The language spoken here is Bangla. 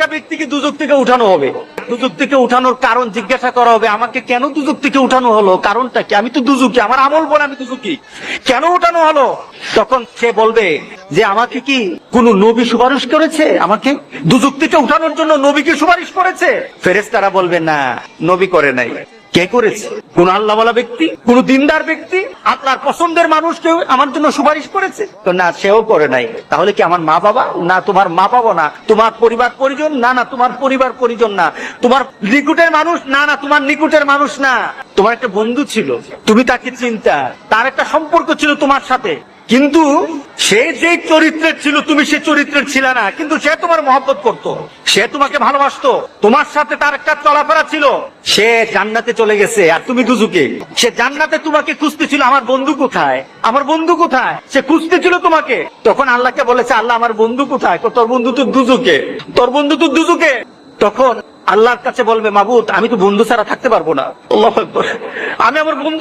একটা ব্যক্তিকে দুজক থেকে উঠানো হবে, দুজক থেকে উঠানোর কারণ জিজ্ঞাসা করা হবে, আমাকে কেন দুজক থেকে উঠানো হলো, কারণটা কি? আমি তো দুজকি, আমার আমল বলে আমি দুজকি, কেন উঠানো হলো? তখন সে বলবে যে আমাকে কি কোন নবী সুপারিশ করেছে? আমাকে দুজক থেকে উঠানোর জন্য নবীকে সুপারিশ করেছে? ফেরেশতারা বলবে না, নবী করে নাই। কে করেছে? কোন আল্লাহওয়ালা ব্যক্তি, কোন দিনদার ব্যক্তি, আপনার পছন্দের মানুষ কেউ আমার জন্য সুপারিশ করেছে? তো না, সেও করে নাই। তাহলে কি আমার মা বাবা? না, তোমার মা বাবা না। তোমার পরিবার পরিজন? না না, তোমার পরিবার পরিজন না। তোমার নিকুটের মানুষ? না না, তোমার নিকুটের মানুষ না। তোমার একটা বন্ধু ছিল, তুমি তাকে চিন্তা, তার একটা সম্পর্ক ছিল তোমার সাথে, কিন্তু সে যে চরিত্রের ছিল তুমি সে চরিত্রের ছিল না, কিন্তু সে তোমার মহব্বত করত, সে তোমাকে ভালোবাসতো, তোমার সাথে তার একটা চলাফেরা ছিল। সে জান্নাতে চলে গেছে আর তুমি দুজকে। সে জান্নাতে তোমাকে খুঁজতেছিল, আমার বন্ধু কোথায়, আমার বন্ধু কোথায়, সে খুঁজতেছিল তোমাকে। তখন আল্লাহকে বলেছে, আল্লাহ আমার বন্ধু কোথায়? তোর বন্ধু তো দুজকে, তোর বন্ধু তো দুজকে। তখন আল্লাহর কাছে বলবে, মাবুদ আমি তো বন্ধু ছাড়া থাকতে পারবো না, আল্লাহু আকবার, আমি আমার বন্ধু